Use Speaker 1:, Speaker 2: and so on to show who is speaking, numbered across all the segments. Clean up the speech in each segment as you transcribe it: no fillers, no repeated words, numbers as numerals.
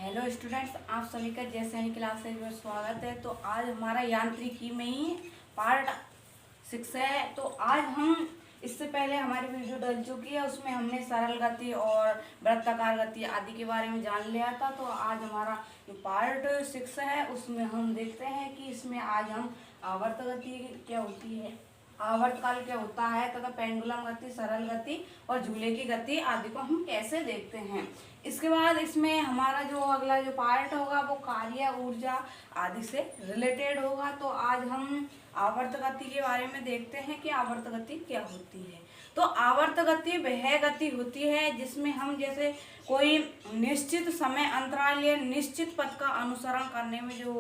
Speaker 1: Hello students, आप सभी का जय सैनिक क्लासेज में स्वागत है। तो आज हमारा यांत्रिकी में ही पार्ट 6 है। तो आज हम इससे पहले हमारी वीडियो डल चुकी है, उसमें हमने सरल गति और वृत्ताकार गति आदि के बारे में जान लिया था। तो आज हमारा जो पार्ट 6 है उसमें हम देखते हैं कि इसमें आज हम आवर्त गति क्या होती है, आवर्तकाल क्या होता है तथा पेंडुलम गति, सरल गति और झूले की गति आदि को हम कैसे देखते हैं। इसके बाद इसमें हमारा जो अगला जो पार्ट होगा वो कार्य, ऊर्जा आदि से रिलेटेड होगा। तो आज हम आवर्त गति के बारे में देखते हैं कि आवर्त गति क्या होती है। तो आवर्त गति वह गति होती है जिसमें हम जैसे कोई निश्चित समय अंतराल या निश्चित पथ का अनुसरण करने में जो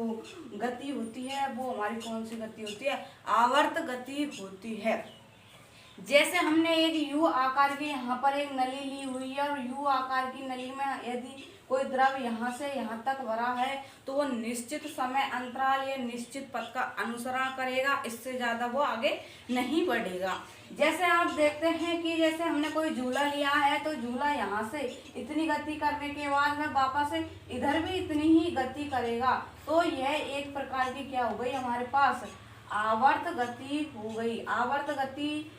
Speaker 1: गति होती है वो हमारी कौन सी गति होती है, आवर्त गति होती है। जैसे हमने एक यू आकार की यहाँ पर एक नली ली हुई है और यू आकार की नली में यदि कोई द्रव यहाँ से यहाँ तक भरा है तो वो निश्चित समय अंतराल या निश्चित पथ का अनुसरण करेगा, इससे ज़्यादा वो आगे नहीं बढ़ेगा। जैसे आप देखते हैं कि जैसे हमने कोई झूला लिया है तो झूला यहाँ से इतनी गति करने के बाद में वापस इधर भी इतनी ही गति करेगा। तो यह एक प्रकार की क्या हो गई, हमारे पास आवर्त गति हो गई। आवर्त गति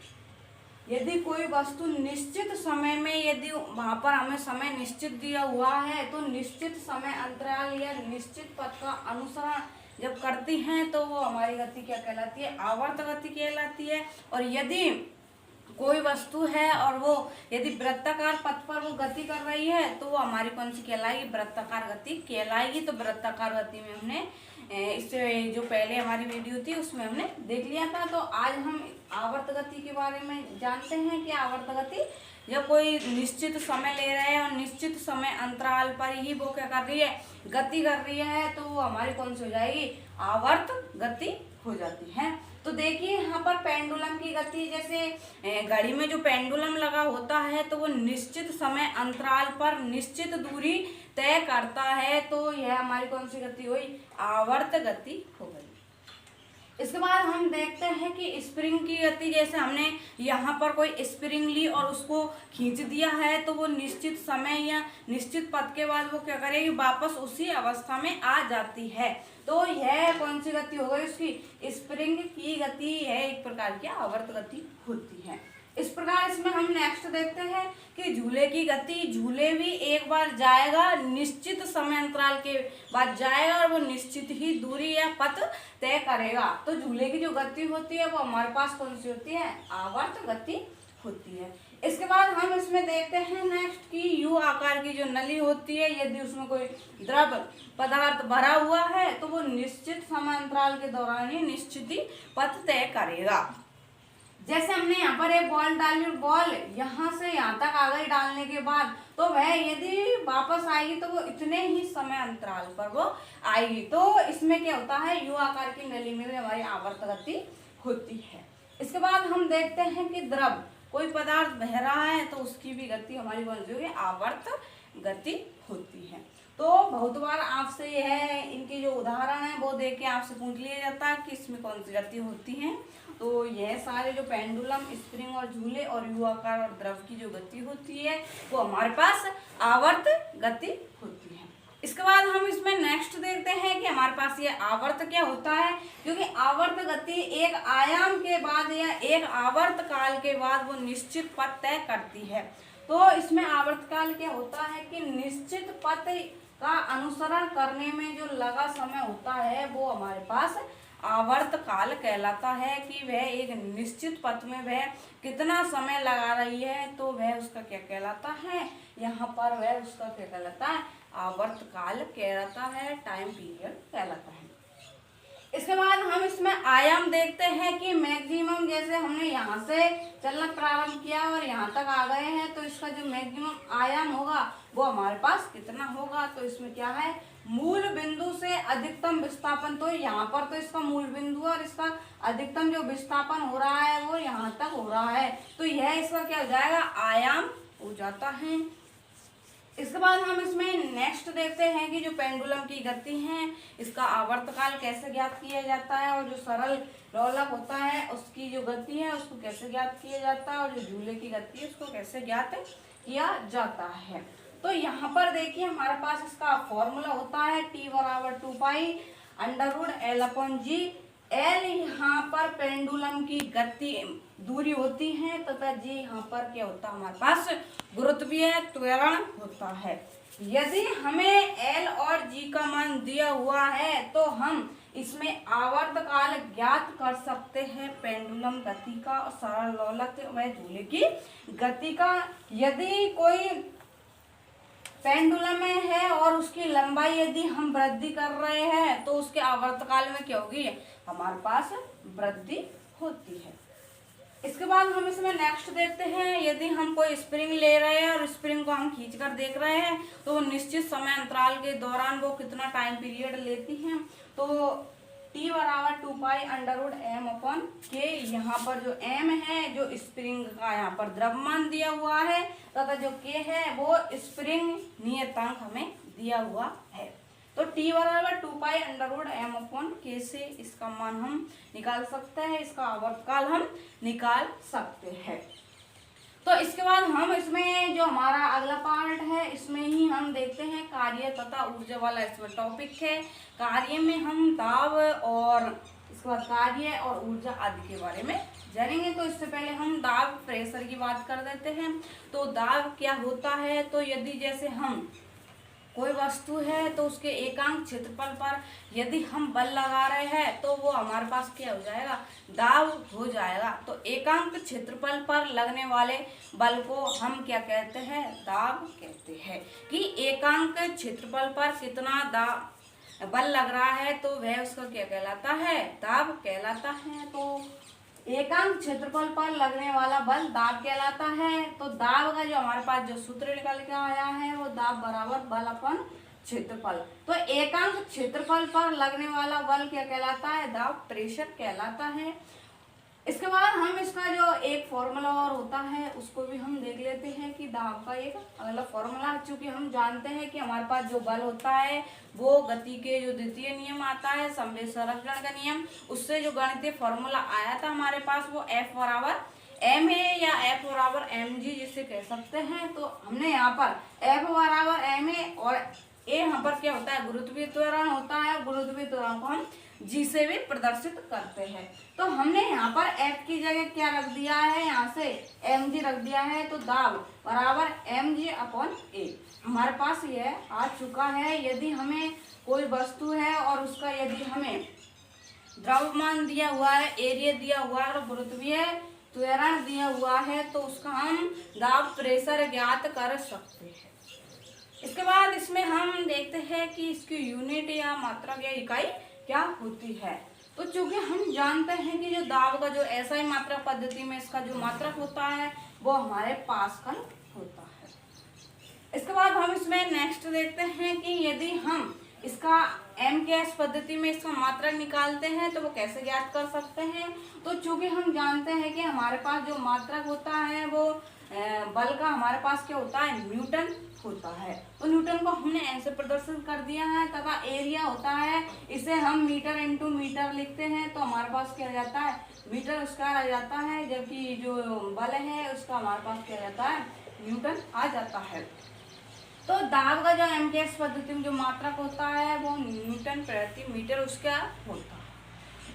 Speaker 1: यदि कोई वस्तु निश्चित समय में, यदि वहां पर हमें समय निश्चित दिया हुआ है तो निश्चित समय अंतराल या निश्चित पथ का अनुसरण जब करती हैं तो वो हमारी गति क्या कहलाती है, आवर्त गति कहलाती है। और यदि कोई वस्तु है और वो यदि वृत्ताकार पथ पर वो गति कर रही है तो वो हमारी कौन सी कहलाएगी, वृत्ताकार गति कहलाएगी। तो वृत्ताकार गति में हमने इससे जो पहले हमारी वीडियो थी उसमें हमने देख लिया था। तो आज हम आवर्त गति के बारे में जानते हैं कि आवर्त गति जब कोई निश्चित समय ले रहे हैं और निश्चित समय अंतराल पर ही वो क्या कर रही है, गति कर रही है, तो वो हमारी कौन सी हो जाएगी, आवर्त गति हो जाती है। तो देखिए यहाँ पर पेंडुलम की गति, जैसे घड़ी में जो पेंडुलम लगा होता है तो वो निश्चित समय अंतराल पर निश्चित दूरी तय करता है, तो यह हमारी कौन सी गति हुई, आवर्त गति हो गई। इसके बाद हम देखते हैं कि स्प्रिंग की गति, जैसे हमने यहाँ पर कोई स्प्रिंग ली और उसको खींच दिया है तो वो निश्चित समय या निश्चित पथ के बाद वो क्या करेगी, वापस उसी अवस्था में आ जाती है। तो यह कौन सी गति हो गई, उसकी स्प्रिंग की गति है, एक प्रकार की आवर्त गति होती है। इस प्रकार इसमें हम नेक्स्ट देखते हैं कि झूले की गति। झूले भी एक बार जाएगा, निश्चित समय अंतराल के बाद जाएगा और वो निश्चित ही दूरी या पथ तय करेगा। तो झूले की जो गति होती है वो हमारे पास कौन सी होती है, आवर्त गति होती है। इसके बाद हम इसमें देखते हैं नेक्स्ट कि यू आकार की जो नली होती है, यदि उसमें कोई द्रव पदार्थ भरा हुआ है तो वो निश्चित समय अंतराल के दौरान ही निश्चित ही पथ तय करेगा। जैसे हमने यहाँ पर एक बॉल डाली, बॉल यहाँ से यहाँ तक आ गई डालने के बाद, तो वह यदि वापस आएगी तो वो इतने ही समय अंतराल पर वो आएगी। तो इसमें क्या होता है, यू आकार की नली में भी हमारी आवर्त गति होती है। इसके बाद हम देखते हैं कि द्रव कोई पदार्थ बह रहा है तो उसकी भी गति हमारी कौन सी होगी, आवर्त गति होती है। तो बहुत बार आपसे यह इनके जो उदाहरण है वो देख के आपसे पूछ लिया जाता है कि इसमें कौन सी गति होती है। तो यह सारे जो पेंडुलम, स्प्रिंग और झूले और यू आकार और द्रव की जो गति होती है वो हमारे पास आवर्त गति होती है। इसके बाद हम इसमें नेक्स्ट देखते हैं कि हमारे पास ये आवर्त क्या होता है, क्योंकि आवर्त गति एक आयाम के बाद या एक आवर्त काल के बाद वो निश्चित पथ तय करती है। तो इसमें आवर्त काल क्या होता है कि निश्चित पथ का अनुसरण करने में जो लगा समय होता है वो हमारे पास आवर्त काल कहलाता है, कि वह एक निश्चित पथ में वह कितना समय लगा रही है तो वह उसका क्या कहलाता है, यहाँ पर वह उसका क्या कहलाता है, आवर्त काल कहलाता है, टाइम पीरियड कहलाता है। इसके बाद हम इसमें आयाम देखते हैं कि मैक्सिमम, जैसे हमने यहाँ से चलना प्रारंभ किया और यहाँ तक आ गए हैं तो इसका जो मैक्सिमम आयाम होगा वो हमारे पास कितना होगा। तो इसमें क्या है, मूल बिंदु से अधिकतम विस्थापन। तो यहाँ पर तो इसका मूल बिंदु और इसका अधिकतम जो विस्थापन हो रहा है वो यहाँ तक हो रहा है, तो यह इसका क्या हो जाएगा, आयाम हो जाता है। इसके बाद हम इसमें नेक्स्ट देखते हैं कि जो पेंडुलम की गति है इसका आवर्तकाल कैसे ज्ञात किया जाता है, और जो सरल लोलक होता है उसकी जो गति है उसको कैसे ज्ञात किया जाता है, और जो झूले की गति है उसको कैसे ज्ञात किया जाता है। तो यहाँ पर देखिए हमारे पास इसका फॉर्मूला होता है T बराबर 2 pi under root L upon g. L यहाँ पर पेंडुलम की गति दूरी होती है तथा जी यहाँ पर क्या होता है हमारे पास गुरुत्वीय त्वरण होता है। यदि हमें L और G का मान दिया हुआ है तो हम इसमें आवर्तकाल ज्ञात कर सकते हैं पेंडुलम गति का और सरल लोलक व झूले की गति का। यदि कोई पेंडुलम में है और उसकी लंबाई यदि हम वृद्धि कर रहे हैं तो उसके आवर्तकाल में क्या होगी, हमारे पास वृद्धि होती है। इसके बाद हम इसमें नेक्स्ट देखते हैं, यदि हम कोई स्प्रिंग ले रहे हैं और स्प्रिंग को हम खींच कर देख रहे हैं तो वो निश्चित समय अंतराल के दौरान वो कितना टाइम पीरियड लेती है। तो T बराबर 2 pi under root M upon K. यहाँ पर जो M है जो स्प्रिंग का यहाँ पर द्रव्यमान दिया हुआ है तथा जो K है वो स्प्रिंग नियतांक हमें दिया हुआ है। तो T बराबर 2 pi under root M upon K से इसका मान हम निकाल सकते हैं, इसका आवर्तकाल हम निकाल सकते हैं। तो इसके बाद हम इसमें जो हमारा अगला पार्ट है इसमें ही हम देखते हैं कार्य तथा ऊर्जा वाला इसमें टॉपिक है। कार्य में हम दाब और इसके बाद कार्य और ऊर्जा आदि के बारे में जानेंगे। तो इससे पहले हम दाब प्रेशर की बात कर देते हैं। तो दाब क्या होता है, तो यदि जैसे हम कोई वस्तु है तो उसके एकांक क्षेत्रफल पर यदि हम बल लगा रहे हैं तो वो हमारे पास क्या हो जाएगा, दाब हो जाएगा। तो एकांक क्षेत्रफल पर लगने वाले बल को हम क्या कहते हैं, दाब कहते हैं। कि एकांक क्षेत्रफल पर कितना दाब बल लग रहा है तो वह उसका क्या कहलाता है, दाब कहलाता है। तो एकांक क्षेत्रफल पर लगने वाला बल दाब कहलाता है। तो दाब का जो हमारे पास जो सूत्र निकल के आया है वो दाब बराबर बल अपन क्षेत्रफल। तो एकांक क्षेत्रफल पर लगने वाला बल क्या कहलाता है, दाब प्रेशर कहलाता है। इसके बाद हम इसका जो एक फॉर्मूला और होता है उसको भी हम देख लेते हैं कि दाब का एक अगला फॉर्मूला, चूंकि हम जानते हैं कि हमारे पास जो बल होता है वो गति के जो द्वितीय नियम आता है संवेग संरक्षण का नियम, उससे जो गणितीय फॉर्मूला आया था हमारे पास वो F बराबर M है या F बराबर mg जिसे कह सकते हैं। तो हमने यहाँ पर F बराबर m है और A यहाँ पर क्या होता है, गुरुत्वीय त्वरण होता है। गुरुत्वीय त्वरण को हम G से भी प्रदर्शित करते हैं। तो हमने यहाँ पर F की जगह क्या रख दिया है, यहाँ से mg रख दिया है। तो दाब बराबर mg अपॉन A हमारे पास यह आ चुका है। यदि हमें कोई वस्तु है और उसका यदि हमें द्रव्यमान दिया हुआ है, एरिया दिया हुआ है और गुरुत्वीय त्वरण दिया हुआ है तो उसका हम दाब प्रेशर ज्ञात कर सकते हैं। इसके बाद इसमें हम देखते हैं कि इसकी यूनिट या मात्रा या इकाई क्या होती है। तो चूंकि हम जानते हैं कि जो दाब का जो SI मात्रक पद्धति में इसका जो मात्रक होता है वो हमारे पास्कल होता है। इसके बाद हम इसमें नेक्स्ट देखते हैं कि यदि हम इसका MKS पद्धति में इसका मात्रक निकालते हैं तो वो कैसे ज्ञात कर सकते हैं। तो चूंकि हम जानते हैं कि हमारे पास जो मात्रक होता है वो बल का हमारे पास क्या होता है, न्यूटन होता है। तो न्यूटन को हमने ऐसे प्रदर्शित कर दिया है तथा एरिया होता है इसे हम मीटर इंटू मीटर लिखते हैं तो हमारे पास क्या आ जाता है, मीटर स्क्वायर आ जाता है। जबकि जो बल है उसका हमारे पास क्या आ जाता है, न्यूटन आ जाता है। तो दाब का जो MKS पद्धति में जो मात्रक होता है वो न्यूटन प्रति मीटर उसका होता है।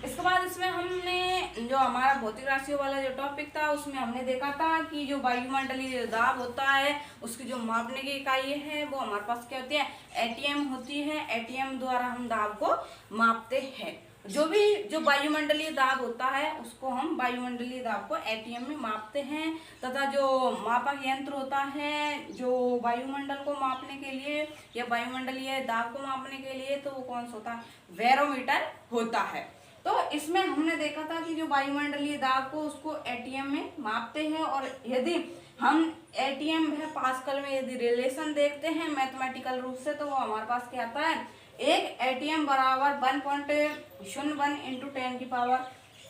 Speaker 1: इसके बाद इसमें हमने जो हमारा भौतिक राशियों वाला जो टॉपिक था उसमें हमने देखा था कि जो वायुमंडलीय दाब होता है उसकी जो मापने की इकाई है वो हमारे पास क्या होती है, ATM होती है। ATM द्वारा हम दाब को मापते हैं। जो वायुमंडलीय दाब होता है उसको हम वायुमंडलीय दाब को ATM में मापते हैं। तथा जो मापक यंत्र होता है जो वायुमंडल को मापने के लिए या वायुमंडलीय दाब को मापने के लिए तो वो कौन सा होता है, बैरोमीटर होता है। तो इसमें हमने देखा था कि जो वायुमंडलीय दाब को उसको ATM में मापते हैं। और यदि हम ATM है पास्कल में यदि रिलेशन देखते हैं मैथमेटिकल रूप से तो वो हमारे पास क्या आता है, एक ATM बराबर 1.01 ×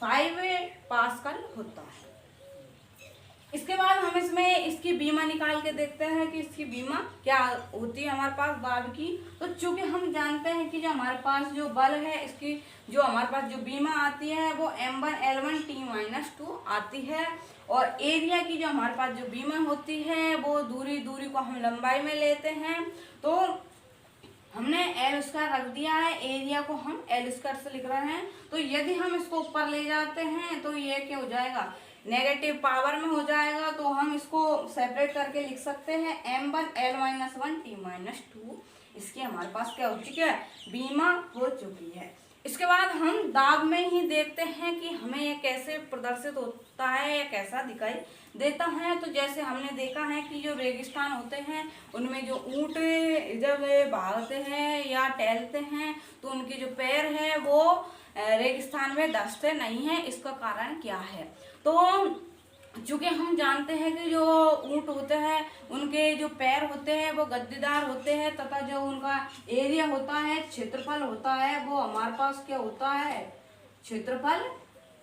Speaker 1: 10⁵ पास्कल होता है। इसके बाद हम इसमें इसकी बीमा निकाल के देखते हैं कि इसकी बीमा क्या होती है हमारे पास दाब की। तो चूंकि हम जानते हैं कि जो हमारे पास जो बल है इसकी जो हमारे पास जो बीमा आती है वो M1L1T-2 आती है, और एरिया की जो हमारे पास जो बीमा होती है वो दूरी को हम लंबाई में लेते हैं। तो हमने L स्क्वायर रख दिया है, एरिया को हम L स्क्वायर से लिख रहे हैं। तो यदि हम इसको ऊपर ले जाते हैं तो ये क्या हो जाएगा, नेगेटिव पावर में हो जाएगा। तो हम इसको सेपरेट करके लिख सकते हैं M1L-1T-2। इसकी हमारे पास क्या हो चुकी है, बीमा हो चुकी है। इसके बाद हम दाब में ही देखते हैं कि हमें ये कैसे प्रदर्शित होता है या कैसा दिखाई देता है। तो जैसे हमने देखा है कि जो रेगिस्तान होते हैं उनमें जो ऊंट जब भागते हैं या टहलते हैं तो उनके जो पैर है वो रेगिस्तान में धंसते नहीं है। इसका कारण क्या है, तो चूंकि हम जानते हैं कि जो ऊंट होते हैं उनके जो पैर होते हैं वो गद्देदार होते हैं, तथा जो उनका एरिया होता है, क्षेत्रफल होता है, वो हमारे पास क्या होता है, क्षेत्रफल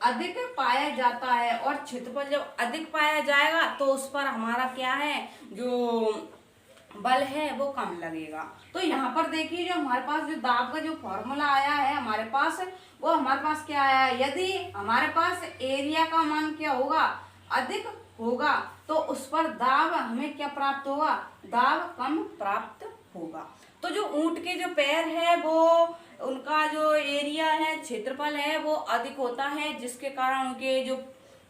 Speaker 1: अधिक पाया जाता है। और क्षेत्रफल जब अधिक पाया जाएगा तो उस पर हमारा क्या है, जो बल है वो कम लगेगा। तो यहाँ पर देखिए जो हमारे पास जो दाब का जो फॉर्मूला आया है हमारे पास, वो हमारे पास क्या आया है, यदि हमारे पास एरिया का मान क्या होगा, अधिक होगा, तो उस पर दाब हमें क्या प्राप्त होगा, दाब कम प्राप्त होगा। तो जो ऊंट के जो पैर है वो उनका जो एरिया है, क्षेत्रफल है वो अधिक होता है, जिसके कारण उनके जो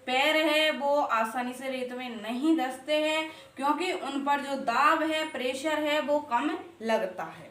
Speaker 1: पैर है वो आसानी से रेत में नहीं धंसते हैं, क्योंकि उन पर जो दाब है, प्रेशर है वो कम लगता है।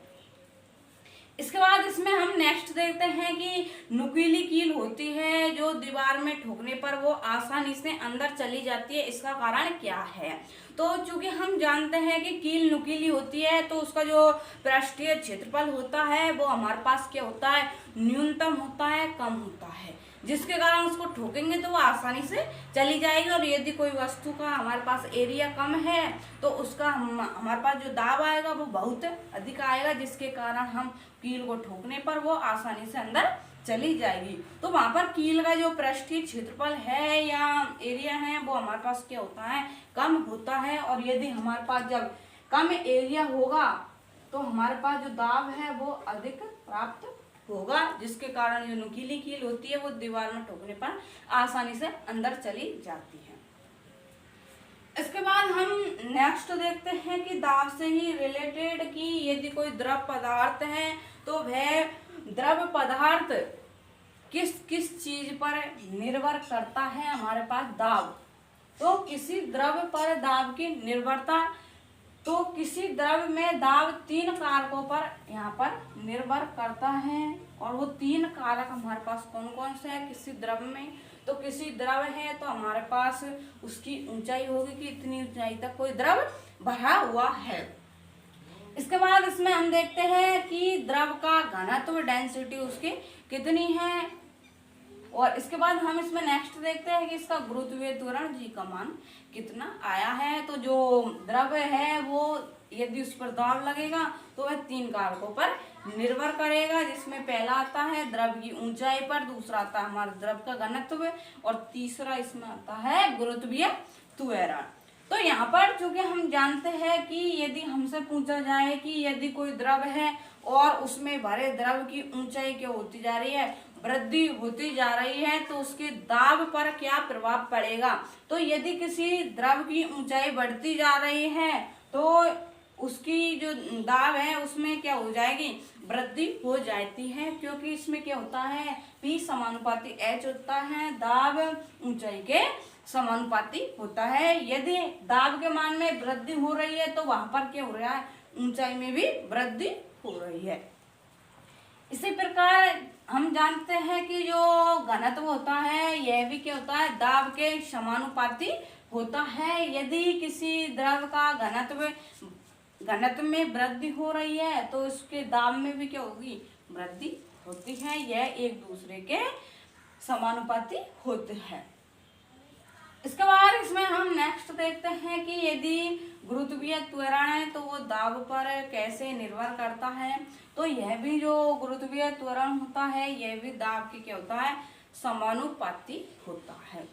Speaker 1: इसके बाद इसमें हम नेक्स्ट देखते हैं कि नुकीली कील होती है जो दीवार में ठोकने पर वो आसानी से अंदर चली जाती है। इसका कारण क्या है, तो चूंकि हम जानते हैं कि कील नुकीली होती है तो उसका जो पृष्ठीय क्षेत्रफल होता है वो हमारे पास क्या होता है, न्यूनतम होता है, कम होता है, जिसके कारण उसको ठोकेंगे तो वो आसानी से चली जाएगी। और यदि कोई वस्तु का हमारे पास एरिया कम है तो उसका हमारे पास जो दाब आएगा वो बहुत अधिक आएगा, जिसके कारण हम कील को ठोकने पर वो आसानी से अंदर चली जाएगी। तो वहां पर कील का जो पृष्ठीय क्षेत्रफल है या एरिया है वो हमारे पास क्या होता है, कम होता है। और यदि हमारे पास जब कम एरिया होगा तो हमारे पास जो दाब है वो अधिक प्राप्त होगा, जिसके कारण जो नुकीली कील होती है वो दीवार में ठोकने पर आसानी से अंदर चली जाती है। इसके बाद हम नेक्स्ट देखते हैं कि दाब से ही रिलेटेड कि यदि कोई द्रव पदार्थ है तो वह द्रव पदार्थ किस किस चीज पर निर्भर करता है, हमारे पास दाब। तो किसी द्रव पर दाब की निर्भरता, तो किसी द्रव में दाब 3 कारकों पर यहाँ पर निर्भर करता है। और वो 3 कारक हमारे पास कौन कौन से हैं किसी द्रव में, तो किसी द्रव है तो हमारे पास उसकी ऊंचाई होगी कि इतनी ऊंचाई तक कोई द्रव भरा हुआ है। इसके बाद इसमें हम देखते हैं कि द्रव का घनत्व, डेंसिटी उसकी कितनी है। और इसके बाद हम इसमें नेक्स्ट देखते हैं कि इसका गुरुत्वीय त्वरण जी का मान कितना आया है। तो जो द्रव है वो यदि उस पर दाब लगेगा तो वह 3 कारकों पर निर्भर करेगा, जिसमें पहला आता है द्रव की ऊंचाई पर, दूसरा आता है हमारे द्रव का घनत्व, और तीसरा इसमें आता है गुरुत्वीय त्वरण। तो यहाँ पर चूंकि हम जानते हैं कि यदि हमसे पूछा जाए कि यदि कोई द्रव है और उसमें भरे द्रव की ऊंचाई क्या होती जा रही है, वृद्धि होती जा रही है, तो उसके दाब पर क्या प्रभाव पड़ेगा। तो यदि किसी द्रव की ऊंचाई बढ़ती जा रही है तो उसकी जो दाब है उसमें क्या हो जाएगी, वृद्धि हो जाती है, क्योंकि इसमें क्या होता है, P समानुपाती H होता है, दाब ऊंचाई के समानुपाती होता है। यदि दाब के मान में वृद्धि हो रही है तो वहां पर क्या हो रहा है, ऊंचाई में भी वृद्धि हो रही है। इसी प्रकार हम जानते हैं कि जो घनत्व होता है यह भी क्या होता है, दाब के समानुपाती होता है। यदि किसी द्रव का घनत्व में वृद्धि हो रही है तो उसके दाब में भी क्या होगी, वृद्धि होती है। यह एक दूसरे के समानुपाती होते हैं। इसके बाद इसमें हम नेक्स्ट देखते हैं कि यदि गुरुत्वीय त्वरण है तो वो दाब पर कैसे निर्भर करता है। तो यह भी जो गुरुत्वीय त्वरण होता है यह भी दाब के क्या होता है, समानुपाती होता है।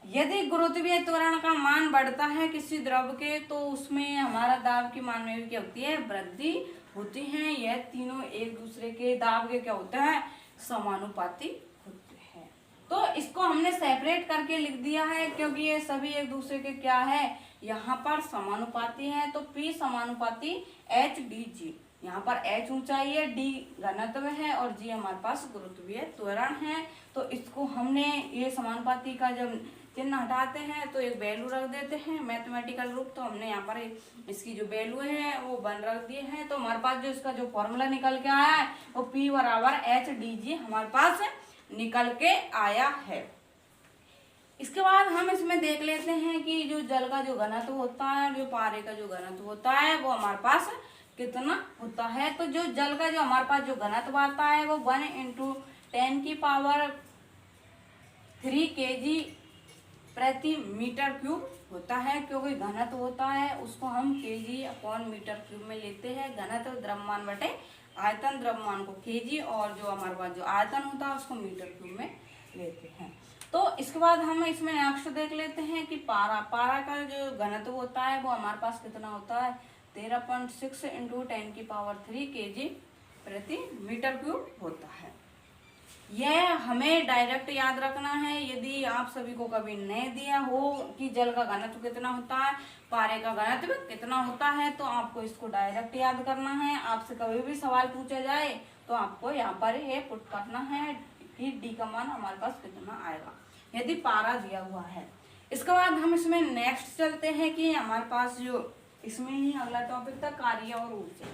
Speaker 1: यदि गुरुत्वीय त्वरण का मान बढ़ता है किसी द्रव के तो उसमें हमारा दाब की मान में भी क्या होती है, वृद्धि होती है। यह तीनों एक दूसरे के दाब के क्या होते हैं, समानुपाती होते हैं। तो इसको हमने सेपरेट करके लिख दिया है क्योंकि ये सभी एक दूसरे के क्या है, यहाँ पर समानुपाती है। तो P समानुपाती HdG, यहाँ पर H ऊंचाई है, D घनत्व है और G हमारे पास गुरुत्वीय त्वरण है। तो इसको हमने ये समानुपाती का जब चिन्ह हटाते हैं तो एक वैल्यू रख देते हैं मैथमेटिकल रूप। तो हमने यहाँ पर इसकी जो वैल्यू है वो 1 रख दिए हैं। तो हमारे पास जो इसका जो फॉर्मूला निकल के आया है वो P बराबर HdG हमारे पास निकल के आया है। इसके बाद हम इसमें देख लेते हैं कि जो जल का जो घनत्व होता है, जो पारे का जो घनत्व होता है वो हमारे पास कितना होता है। तो जो जल का जो हमारे पास जो घनत्व आता है वो 1 × 10⁻³ kg प्रति मीटर क्यूब होता है। क्योंकि घनत्व होता है उसको हम kg/मीटर क्यूब में लेते हैं। घनत्व द्रव्यमान बटे आयतन, द्रव्यमान को kg और जो हमारे पास जो आयतन होता है उसको मीटर क्यूब में लेते हैं। तो इसके बाद हम इसमें नेक्स्ट देख लेते हैं कि पारा का जो घनत्व होता है वो हमारे पास कितना होता है, 13.6 × 10⁻³ kg प्रति मीटर क्यूब होता है। यह हमें डायरेक्ट याद रखना है। यदि आप सभी को कभी नहीं दिया हो कि जल का घनत्व कितना होता है, पारे का घनत्व कितना होता है, तो आपको इसको डायरेक्ट याद करना है। आपसे कभी भी सवाल पूछा जाए तो आपको यहाँ पर ये पुट करना है कि डी का मान हमारे पास कितना आएगा यदि पारा दिया हुआ है। इसके बाद हम इसमें नेक्स्ट चलते हैं कि हमारे पास जो इसमें ही अगला टॉपिक था कार्य और ऊर्जा।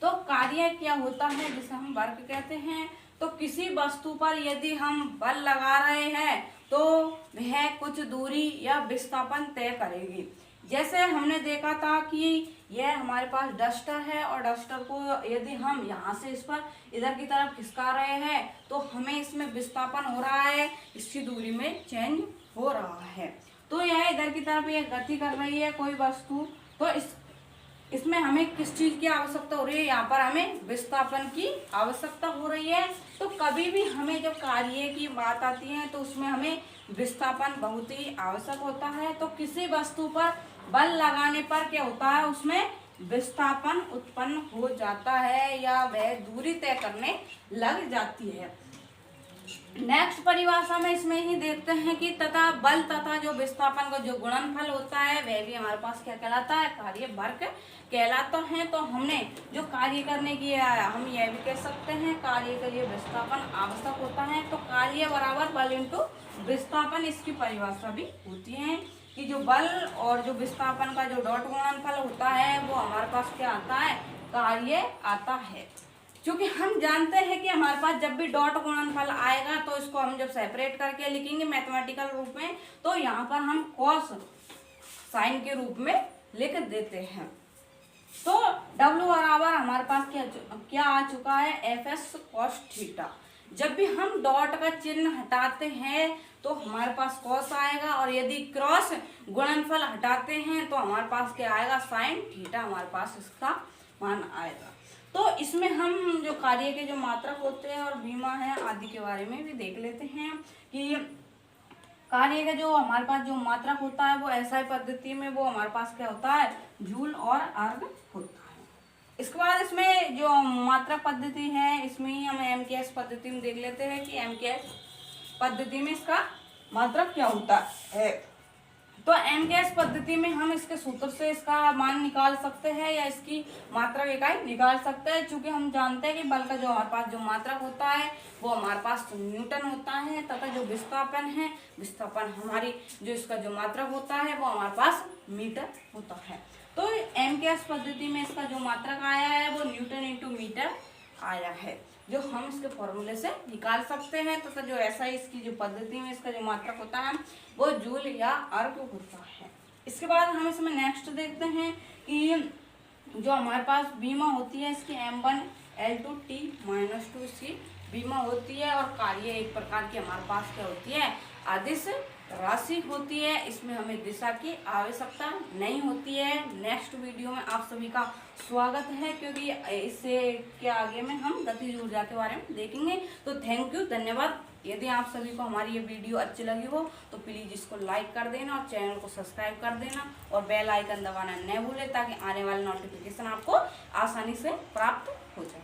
Speaker 1: तो कार्य क्या होता है, जिसे हम वर्क कहते हैं। तो किसी वस्तु पर यदि हम बल लगा रहे हैं तो वह कुछ दूरी या विस्थापन तय करेगी। जैसे हमने देखा था कि यह हमारे पास डस्टर है और डस्टर को यदि हम यहाँ से इस पर इधर की तरफ खिसका रहे हैं तो हमें इसमें विस्थापन हो रहा है, इसकी दूरी में चेंज हो रहा है। तो यह इधर की तरफ ये गति कर रही है कोई वस्तु, तो इसमें हमें किस चीज की आवश्यकता हो रही है, यहाँ पर हमें विस्थापन की आवश्यकता हो रही है। तो कभी भी हमें जब कार्य की बात आती है तो उसमें हमें विस्थापन बहुत ही आवश्यक होता है। तो किसी वस्तु पर बल लगाने पर क्या होता है, उसमें विस्थापन उत्पन्न हो जाता है या वह दूरी तय करने लग जाती है। नेक्स्ट परिभाषा में इसमें ही देखते हैं कि तथा बल तथा जो विस्थापन का जो गुणनफल होता है वह भी हमारे पास क्या कहलाता है, कार्य वर्ग कहलाता है। तो हमने जो कार्य करने की हम यह भी कह सकते हैं कार्य के लिए विस्थापन आवश्यक होता है। तो कार्य बराबर बल इंटू विस्थापन, इसकी परिभाषा भी होती है कि जो बल और जो विस्थापन का जो डॉट गुणनफल होता है वो हमारे पास क्या आता है, कार्य आता है। क्योंकि हम जानते हैं कि हमारे पास जब भी डॉट गुणनफल आएगा तो इसको हम जब सेपरेट करके लिखेंगे मैथमेटिकल रूप में तो यहाँ पर हम कॉस साइन के रूप में लिख देते हैं। तो W बराबर हमारे पास क्या आ चुका है, FS cos थीटा। जब भी हम डॉट का चिन्ह हटाते हैं तो हमारे पास कॉस आएगा और यदि क्रॉस गुणनफल हटाते हैं तो हमारे पास क्या आएगा, साइन थीटा हमारे पास इसका मान आएगा। तो इसमें हम जो कार्य के जो मात्रक होते हैं और बीमा है आदि के बारे में भी देख लेते हैं कि कार्य का जो हमारे पास जो मात्रक होता है वो SI पद्धति में वो हमारे पास क्या होता है, जूल और अर्ग होता है। इसके बाद इसमें जो मात्रक पद्धति है इसमें ही हम MKS पद्धति में देख लेते हैं कि MKS पद्धति में इसका मात्रक क्या होता है। तो MKS पद्धति में हम इसके सूत्र से इसका मान निकाल सकते हैं या इसकी मात्रक इकाई निकाल सकते हैं। चूंकि हम जानते हैं कि बल का जो हमारे पास जो मात्रक होता है वो हमारे पास न्यूटन होता है तथा जो विस्थापन है, विस्थापन हमारी जो इसका जो मात्रक होता है वो हमारे पास मीटर होता है। तो MKS पद्धति में इसका जो मात्रक आया है वो न्यूटन इंटू मीटर आया है, जो हम इसके फॉर्मूले से निकाल सकते हैं। तथा जो SI इसकी जो पद्धति में इसका जो मात्रक होता है वो जूल या अर्ग होता है। इसके बाद हम इसमें नेक्स्ट देखते हैं कि जो हमारे पास बीमा होती है इसकी M1L2T-2 इसकी बीमा होती है और कार्य एक प्रकार की हमारे पास क्या होती है, अदिश राशि होती है, इसमें हमें दिशा की आवश्यकता नहीं होती है। नेक्स्ट वीडियो में आप सभी का स्वागत है, क्योंकि इससे के आगे में हम गतिज ऊर्जा के बारे में देखेंगे। तो थैंक यू, धन्यवाद। यदि आप सभी को हमारी ये वीडियो अच्छी लगी हो तो प्लीज़ इसको लाइक कर देना और चैनल को सब्सक्राइब कर देना और बेल आइकन दबाना न भूलें, ताकि आने वाले नोटिफिकेशन आपको आसानी से प्राप्त हो जाए।